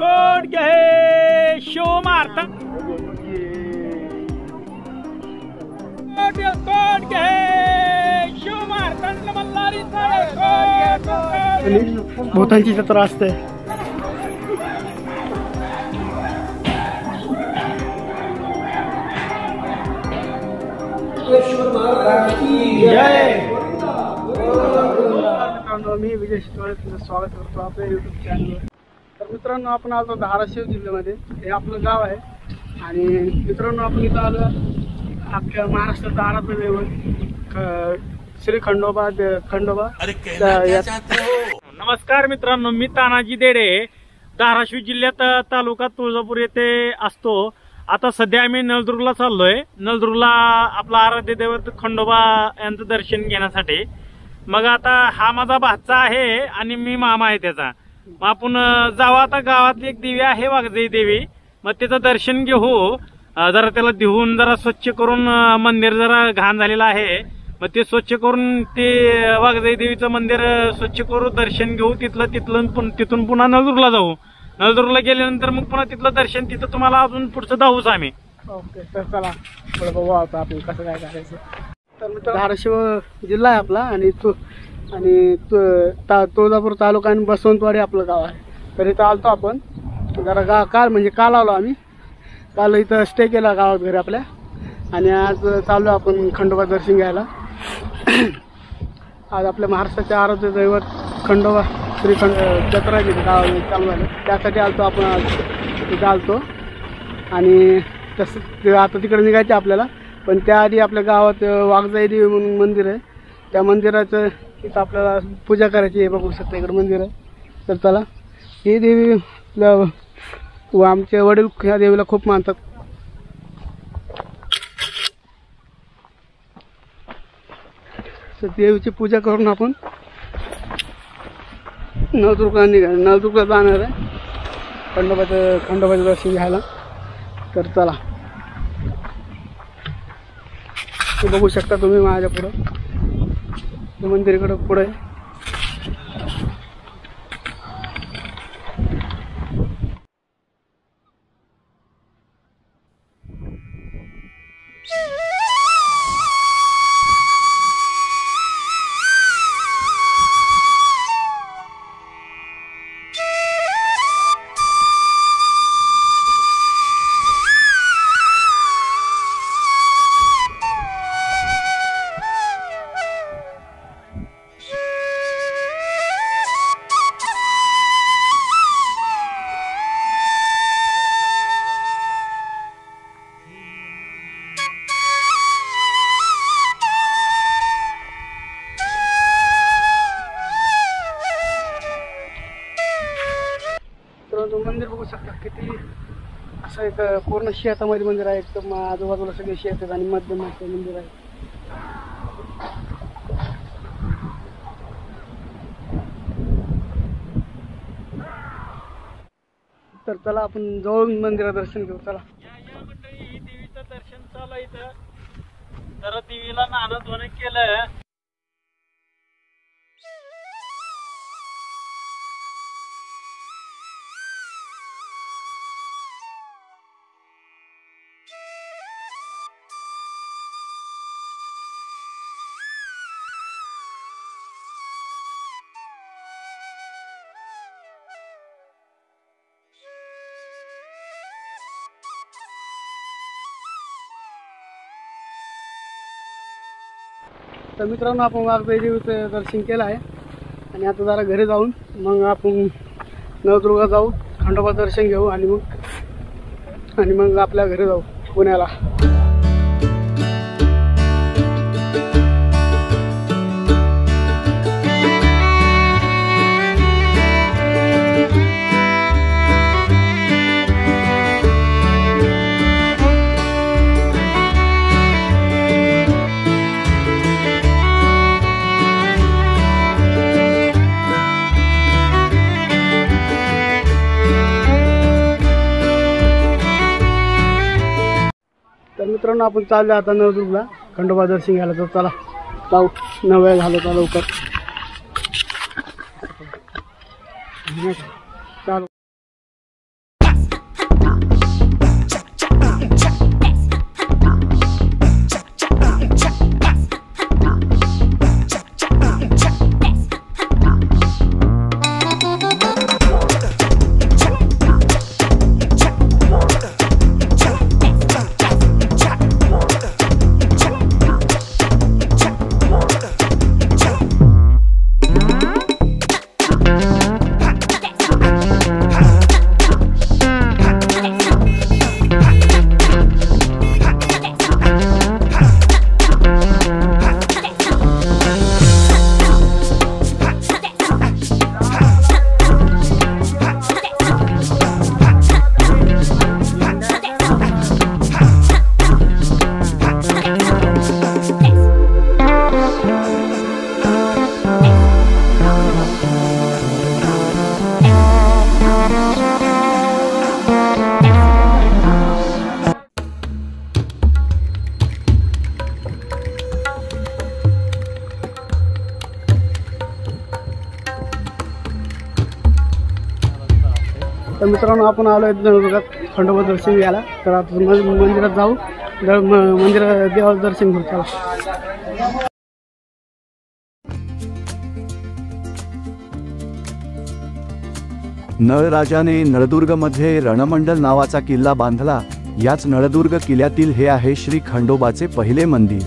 Coat घे show मारता coat घे शो मारता मल्हारी भूतांची जत्रा असते. मी विजय शितोळे तुमचं स्वागत करतो आपल्या यूट्यूब चॅनलवर. तर मित्रांनो, आपण आलो धाराशिव जिल्ह्यामध्ये. हे आपलं गाव आहे आणि मित्रांनो, आपण इथं आलो अख्ख्या महाराष्ट्राचा आराध्य दैवत श्री खंडोबा. नमस्कार मित्रांनो, मी तानाजी देडे धाराशिव जिल्ह्यात तालुका तुळजापूर येथे असतो. आता सध्या आम्ही नळदुर्गला चाललोय. नळदुर्गला आपला आराध्य दैवत खंडोबा यांचं दर्शन घेण्यासाठी. मग आता हा माझा भाचा आहे आणि मी मामा आहे त्याचा. मग आपण जाऊ. आता गावातली एक देवी आहे वाघजाई देवी, मग त्याचं दर्शन घेऊ. जरा त्याला धुवून जरा स्वच्छ करून, मंदिर जरा घाण झालेलं आहे, मग ते स्वच्छ करून ते वाघजाई देवीचं मंदिर स्वच्छ करू, दर्शन घेऊ. तिथून पुन्हा नळदुर्गला जाऊ. नळदुर्गला गेल्यानंतर मग पुन्हा तिथलं दर्शन, तिथं तुम्हाला अजून पुढचं दाखवूच आम्ही. ओके, तर चला थोडं बघू आता आपण कसं काय करायचं. तर मित्र, धाराशिव जिल्हा आहे आपला आणि तुळजापूर तालुका आणि बसवंतवाडी आपलं गाव आहे. तर इथं आलतो आपण जरा काल आलो आम्ही. काल इथं स्टे केला गावात घरी आपल्या, आणि आज चाललो आपण खंडोबा दर्शन घ्यायला. आज आपल्या महाराष्ट्राच्या आराध्य दैवत खंडोबा जत्रा तिथे गाव चालू झालं, त्यासाठी आलतो आपण. आज तिथं आलतो आणि तसं आता तिकडे निघायचं आपल्याला. पण त्याआधी आपल्या गावात वाघजाई देवी म्हणून मंदिर आहे. त्या मंदिराचं तिथं आपल्याला पूजा करायची आहे. बघू शकता इकडं मंदिर आहे. तर चला, ही देवी व आमचे वडील ह्या देवीला खूप मानतात. तर देवीची पूजा करून आपण नळदुर्गला जाणार आहे खंडोबाचं दर्शन घ्यायला. तर चला, ते बघू शकता तुम्ही माझ्या पुढं मंदिर इकडं पुढे. मंदिर बघू शकता किती असं एक पूर्ण शेतामध्ये मंदिर आहे. एकदम आजूबाजूला सगळे शेत आहेत आणि मध्यम मंदिर आहे. तर चला आपण जवळून मंदिरात दर्शन घेऊ. चला. या मंडळी, ही देवीचं दर्शन चालू आहे इथं. जरा देवीला नाणं धुणं केलं. तर मित्रांनो, आपण वाघजाई देवीचं दर्शन केलं आहे आणि आता जरा घरी जाऊन मग आपण नळदुर्गला जाऊ, खंडोबा दर्शन घेऊ आणि मग आपल्या घरी जाऊ पुण्याला. तर मित्रांनो, आपण चाललो आता नळदुर्गला खंडोबा दर्शन घ्यायला. तर चला जाऊ, नव्या झालं तर लवकर चालू. तर मित्रांनो आपण आलो आहे नळदुर्गात खंडोबा दर्शन घ्यायला. तर आता मंदिरात जाऊ, मंदिरात देवाचं दर्शन घेऊ. चला. नळराजाने नळदुर्गमध्ये रणमंडल नावाचा किल्ला बांधला. याच नळदुर्ग किल्ल्यातील हे आहे श्री खंडोबाचे पहिले मंदिर.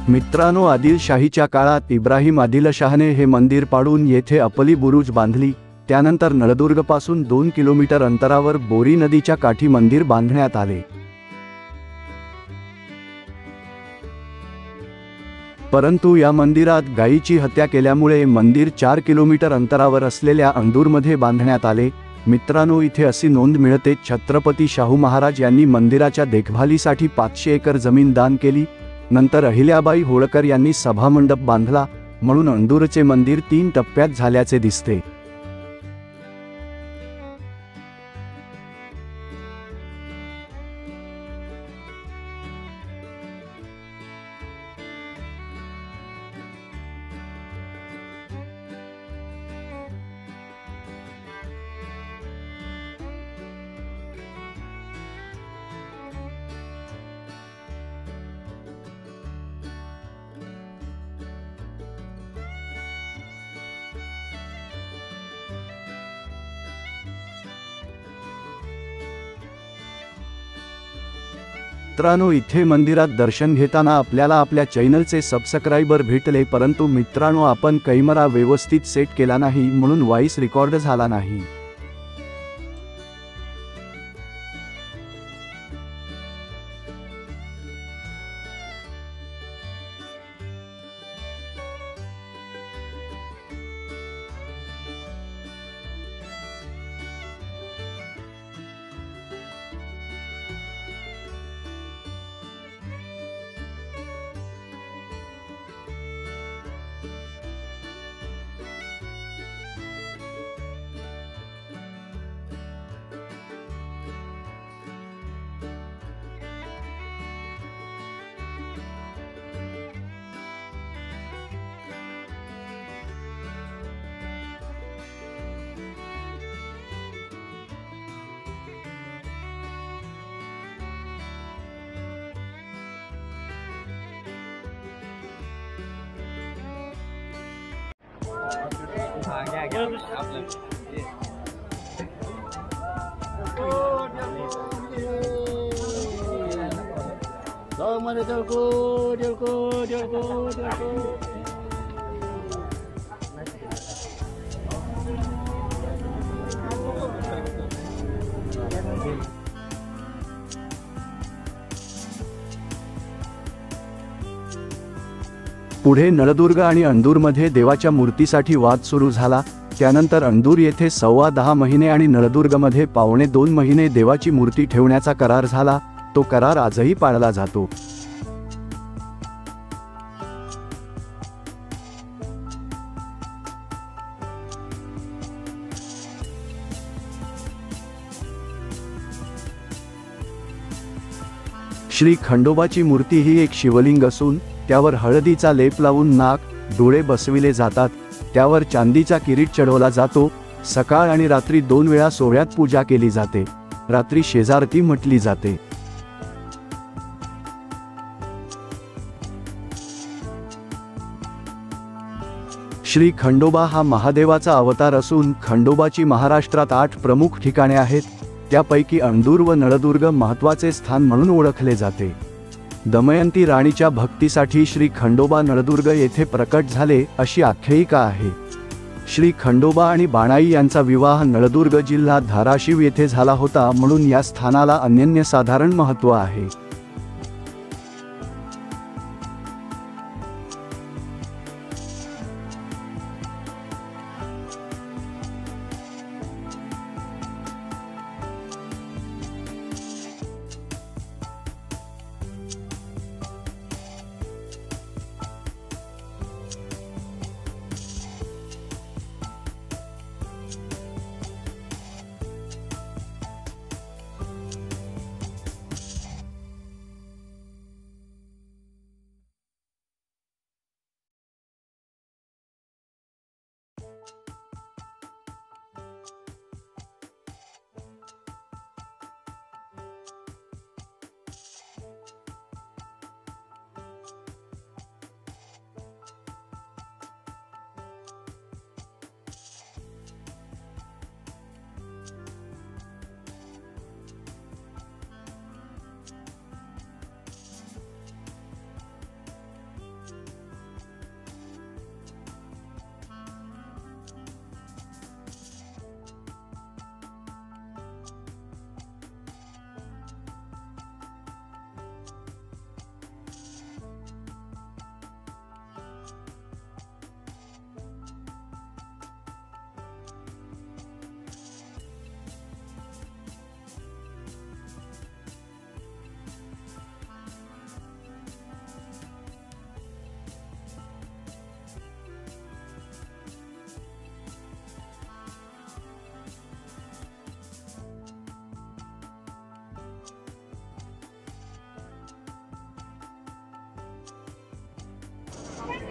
मित्रांनो, आदिलशाहीच्या काळात इब्राहिम आदिलशाहने हे मंदिर पाडून येथे अपली बुरुज बांधली. त्यानंतर नळदुर्गपासून 2 किलोमीटर अंतरावर बोरी नदीच्या काठी मंदिर बांधण्यात आले. परंतु या मंदिरात गायीची हत्या केल्यामुळे मंदिर 4 किलोमीटर अंतरावर असलेल्या अंदूरमध्ये बांधण्यात आले. मित्रांनो, इथे अशी नोंद मिळते, छत्रपती शाहू महाराज यांनी मंदिराच्या देखभालीसाठी 500 एकर जमीन दान केली. नंतर अहिल्याबाई होळकर यांनी सभामंडप बांधला, म्हणून अंदूरचे मंदिर 3 टप्प्यात झाल्याचे दिसते. मित्रांनो, इथे मंदिरात दर्शन घेताना आपल्याला आपल्या चॅनलचे सबस्क्रायबर भेटले, परंतु मित्रांनो आपण कॅमेरा व्यवस्थित सेट केला नाही म्हणून व्हॉइस रेकॉर्ड झाला नाही. पुढे नळदुर्ग आणि अंदूरमध्ये देवाच्या मूर्तीसाठी वाद सुरू झाला. त्यानंतर अंदूर येथे 10.25 महिने आणि नळदुर्गमध्ये 2.25 महिने देवाची मूर्ती ठेवण्याचा करार झाला. तो करार आजही पाळला जातो. श्री खंडोबाची मूर्ती ही एक शिवलिंग असून त्यावर हळदीचा लेप लावून नाक, डोळे बसविले जातात. त्यावर चांदीचा किरीट चढवला जातो. सकाळ आणि रात्री 2 वेळा सोहळ्यात पूजा केली जाते. रात्री शेजारती म्हटली जाते. श्री खंडोबा हा महादेवाचा अवतार असून खंडोबाची महाराष्ट्रात 8 प्रमुख ठिकाणे आहेत. त्यापैकी अंदूर व नळदुर्ग महत्त्वाचे स्थान म्हणून ओळखले जाते. दमयंती राणीच्या भक्तीसाठी श्री खंडोबा नळदुर्ग येथे प्रकट झाले अशी आख्यायिका आहे. श्री खंडोबा आणि बाणाई यांचा विवाह नळदुर्ग जिल्हा धाराशिव येथे झाला होता, म्हणून या स्थानाला अनन्यसाधारण महत्त्व आहे.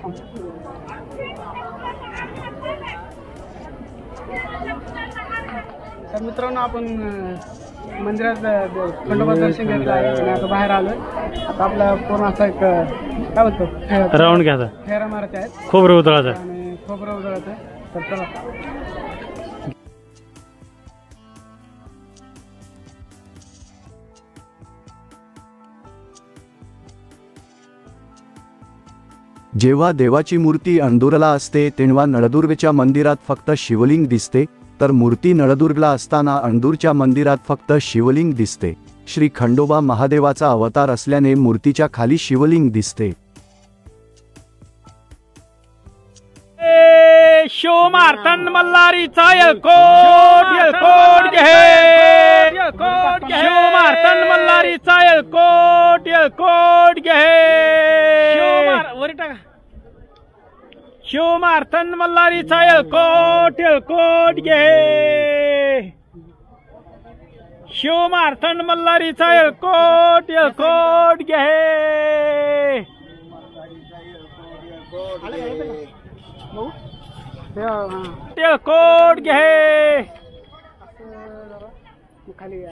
तर मित्रांनो आपण मंदिरात खंडोबा दर्शन घेतलं आहे आणि आता बाहेर आलोय. आता आपला पूर्ण असा एक काय बोलतो राऊंड घ्यायचा, फेरा मारायचा आहे खोबरं उधळायचं. आणि खोबरं उधळायचं आहे. तर चला. जेव्हा देवाची मूर्ती अंदूरला असते तेव्हा नळदुर्गच्या मंदिरात फक्त शिवलिंग दिसते, तर मूर्ती नळदुर्गला असताना अंदूरच्या मंदिरात फक्त शिवलिंग दिसते. श्री खंडोबा महादेवाचा अवतार असल्याने मूर्तीच्या खाली शिवलिंग दिसते. शिवमार्तंड मल्हारीचा येळकोट येळकोट घे, शिवमार्तंड मल्हारीचा येळकोट येळकोट घे. वरी टाका. शिवमार्तंड मल्हारीचा येळकोट येळकोट घे, शिवमार्तंड मल्हारीचा येळकोट येळकोट घे. येळकोट घे,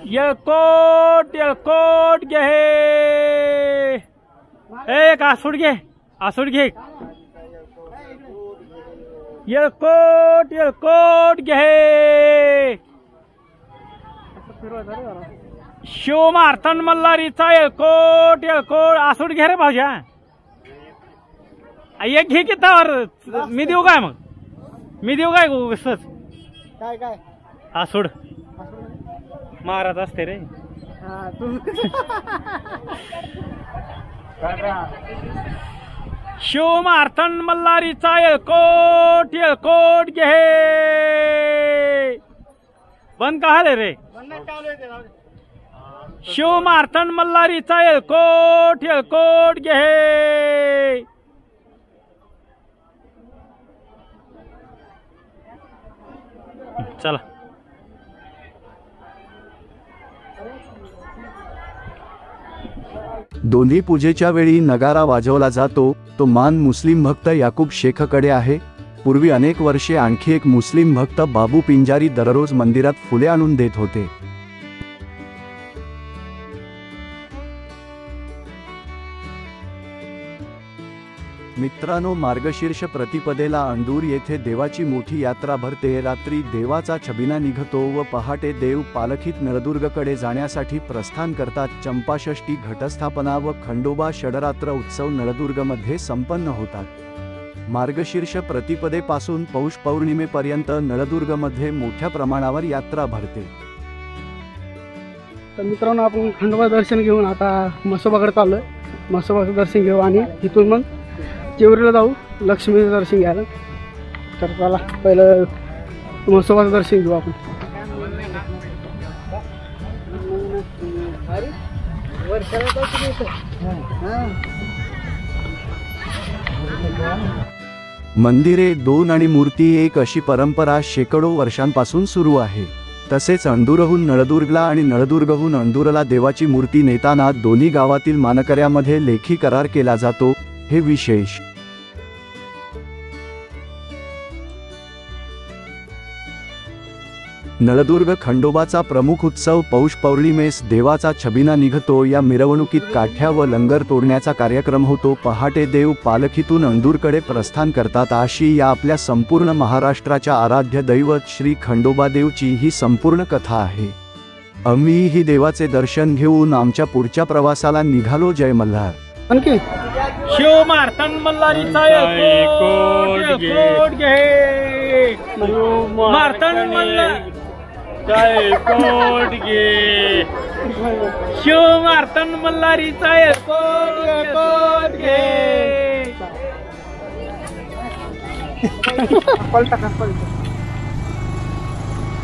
येळकोट येळकोट घे. एक आसूड घे, आसूड घे. येळकोट येळकोट घे, शिवमार्तंड मल्हारीचा येळकोट येळकोट. आसूड घे रे भाऊजा. एक घे की तावर. मी देऊ काय मग? मी देऊ काय सहज? काय काय आसूड महाराज असते रे. शिवमार्तंड मल्हारीचा येळकोट येळकोट घे. बंद का झाले रे? शिवमार्तंड मल्हारीचा येळकोट येळकोट घे. चला. दोन्ही पूजेच्या वेळी नगारा वाजवला जातो. तो मान मुस्लिम भक्त याकूब शेखकडे आहे. पूर्वी अनेक वर्षे आणखी एक मुस्लिम भक्त बाबू पिंजारी दररोज मंदिरात फुले आणून देत होते. मित्रांनो, मार्गशीर्ष प्रतिपदेला अंदूर येथे देवाची मोठी यात्रा भरते. रात्री देवाचा छबिना निघतो व पहाटे देव पालखीत नळदुर्गकडे जाण्यासाठी प्रस्थान करतात. चंपाषष्ठी, घटस्थापना व खंडोबा षडरात्र उत्सव नळदुर्गमध्ये संपन्न होतात. मार्गशीर्ष प्रतिपदेपासून पौष पौर्णिमेपर्यंत नळदुर्गमध्ये मोठ्या प्रमाणावर यात्रा भरते. तर मित्रांनो, आपण खंडोबा दर्शन घेऊन आता म्हसोबाकडे चाललोय. म्हसोबाचं दर्शन घेऊ आणि तिथून मग जेवरीला जाऊ लक्ष्मीचं दर्शन घ्यायला. तर चला, पहिलं म्हसोबाचं दर्शन घेऊ आपण. मंदिरे दोन आणि मूर्ती एक अशी परंपरा शेकडो वर्षांपासून सुरू आहे. तसेच अंदूरहून नळदुर्गला आणि नळदुर्गहून अंदूरला देवाची मूर्ती नेताना दोन्ही गावातील मानकऱ्यामध्ये लेखी करार केला जातो. हे विशेष. नळदुर्ग खंडोबाचा प्रमुख उत्सव पौष पौर्णिमेस देवाचा छबिना निघतो. या मिरवणुकीत काठ्या व लंगर तोडण्याचा कार्यक्रम होतो. पहाटे देव पालखीतून अंदूरकडे प्रस्थान करतात. अशी या आपल्या संपूर्ण महाराष्ट्राच्या आराध्य दैवत श्री खंडोबा देवची ही संपूर्ण कथा आहे. आम्हीही देवाचे दर्शन घेऊन आमच्या पुढच्या प्रवासाला निघालो. जय मल्हार. आणखी शिवमार्तंड मल्हारीचा येळकोट घे, मार्तंड मल्हारीचा येळकोट घे, शिवमार्तंड मल्हारीचा येळकोट घे. पलटा का पलटा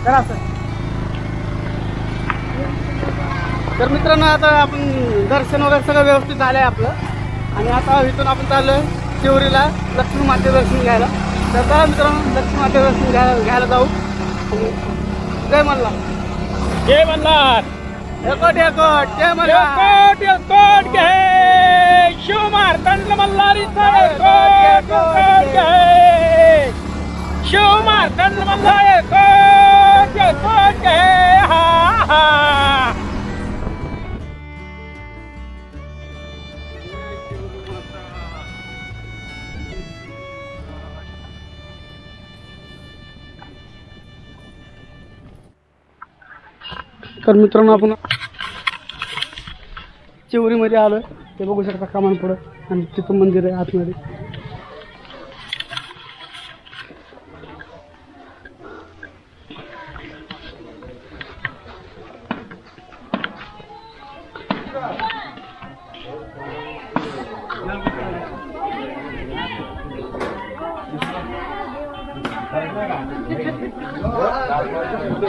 करा सर. तर मित्रांनो, आता आपण दर्शन वगैरे सगळं व्यवस्थित झालंय आपलं. आणि आता इथून आपण चाललोय शिवरीला लक्ष्मी माते दर्शन घ्यायला. तर चला मित्रांनो, लक्ष्मी माते दर्शन घ्यायला जाऊ. जय मल्हार. जय मल्हार. येळकोट येळकोट. जय मल्हार. येळकोट येळकोट घे, शिवमार्तंड मल्हारीचा कोट कोट जय, शिवमार्तंड मल्हारी कोट कोट जय. हा हा. तर मित्रांनो आपण चिवरीमध्ये आलोय, ते बघू शकता कमान पुढं, आणि तिथं मंदिर आहे आतमध्ये.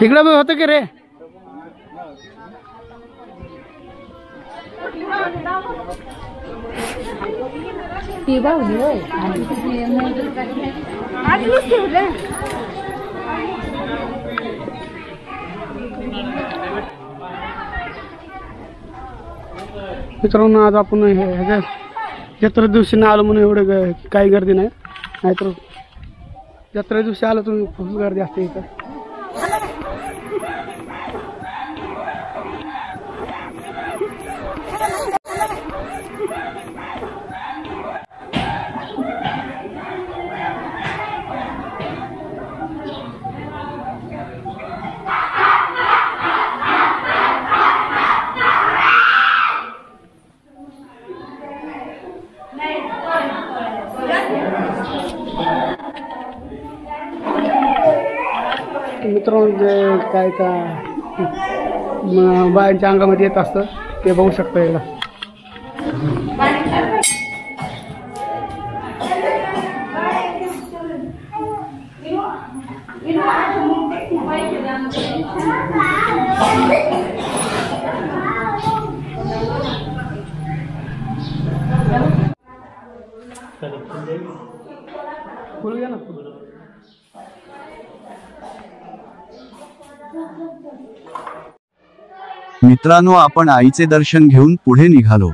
इकडं बी होतं की रे. मित्रांनो आज आपण ह्याच्या जत्रे दिवशी नाही आलो म्हणून एवढं काही गर्दी नाही, नाहीतर जत्रे दिवशी आलो तुम्ही खूप गर्दी असते इथं. मित्रांनो जे काय का बायांच्या अंगामध्ये येत असतं ते बघू शकता एकदा. फुल घ्या ना. मित्रांनो आपण आईचे दर्शन घेऊन पुढे निघालो.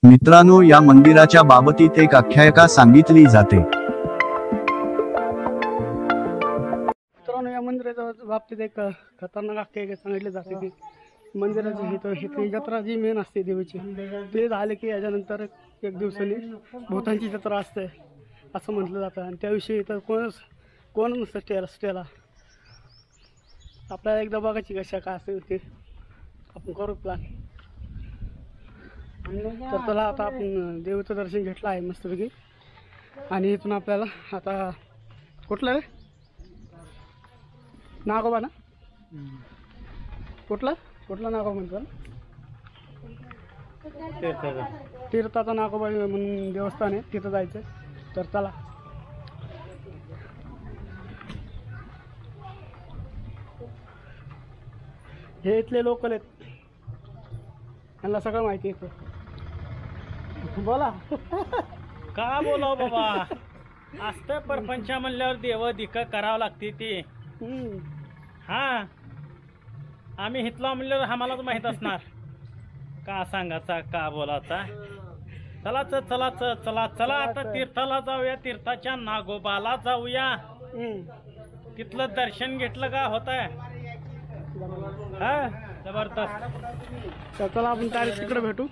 मित्रांनो या मंदिराच्या बाबतीत एक आख्यायिका सांगितली जाते. मित्रांनो या मंदिराच्या बाबतीत एक खतरनाक आख्यायिका सांगितली जाते की मंदिराची ही जत्रा जी मेन असते देवीची, ते झाले की याच्यानंतर एक दिवसांनी भूतांची जत्रा असते असं म्हटलं जातं. आणि त्याविषयी तर कोण नसतं स्टेला. आपल्याला एकदा बघायची कशा काय असेल ते आपण करू प्लॅन. तर चला आता आपण देवीचं दर्शन घेतलं आहे मस्तपैकी, आणि इथून आपल्याला आता कुठलं रे नागोबा ना, कुठला नागोबा म्हणतो तीर्थाचा नागोबा म्हणून देवस्थान आहे, तिथं जायचं. तर चला हे इथले लोकल आहेत, त्यांना सगळं माहिती येतं. बोला का बोलाव बाबा, असतं परपंचा म्हणल्यावर देव दिक करावं लागते ते. हा आम्ही हितला म्हणल्यावर आम्हालाच माहित असणार का सांगायचा का बोलायचा. चला चला चला चला आता तीर्थाला जाऊया, तीर्थाच्या नागोबाला जाऊया. तिथलं दर्शन घेतलं का होत आहे. हा जबरदस्त. तर चला आपण तारीख तिकडे भेटू.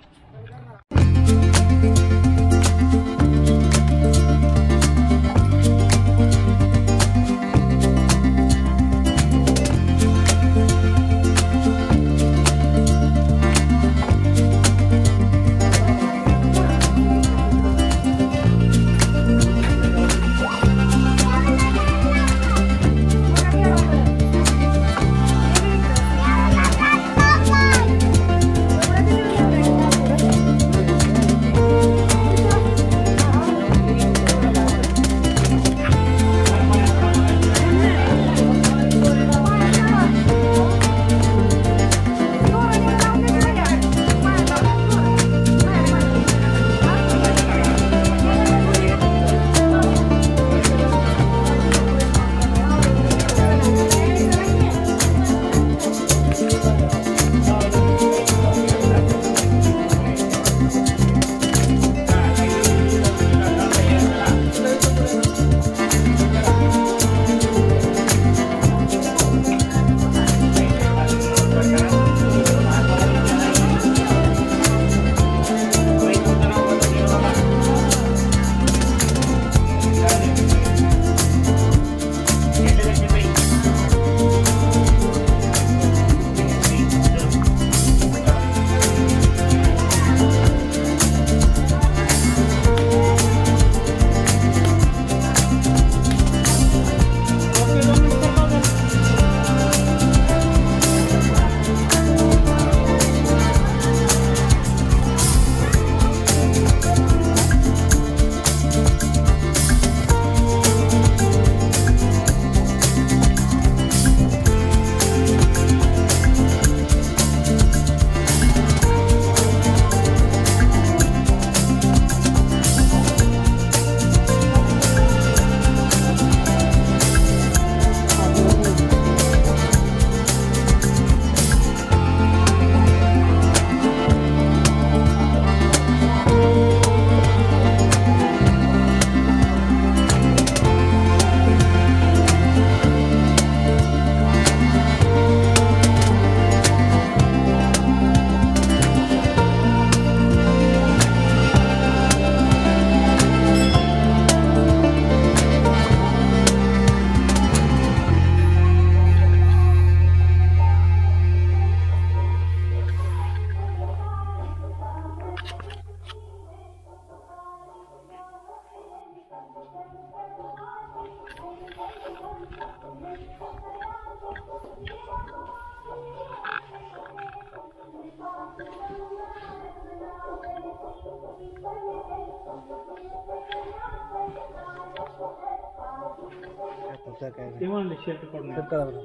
ते म्हणले शर्ट काढून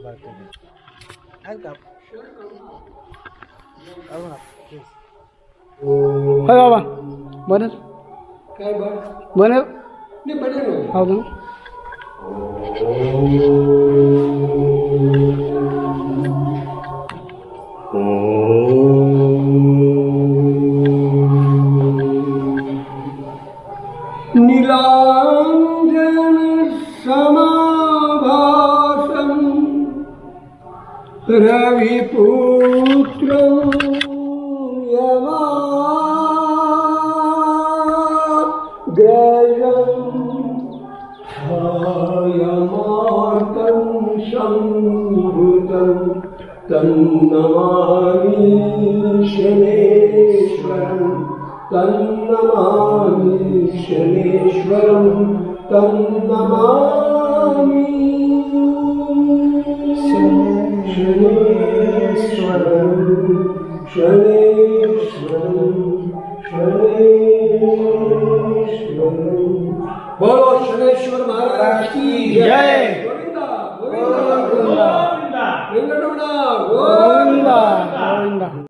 होय बाबा बनेल काय बनेल हो ना नीलांजन समाभासं रविपुत्रं यमाग्रजं छायामार्तं संभृतं तन्नमामि शनेश्वरं तन्नमामि शनेश्वरं तन्नमामि शनेश्वरं शनेश्वरं शनेश्वरं बोलो शनेश्वर महाराज की जय गोविंदा गोविंदा गोविंदा वेंकटरमण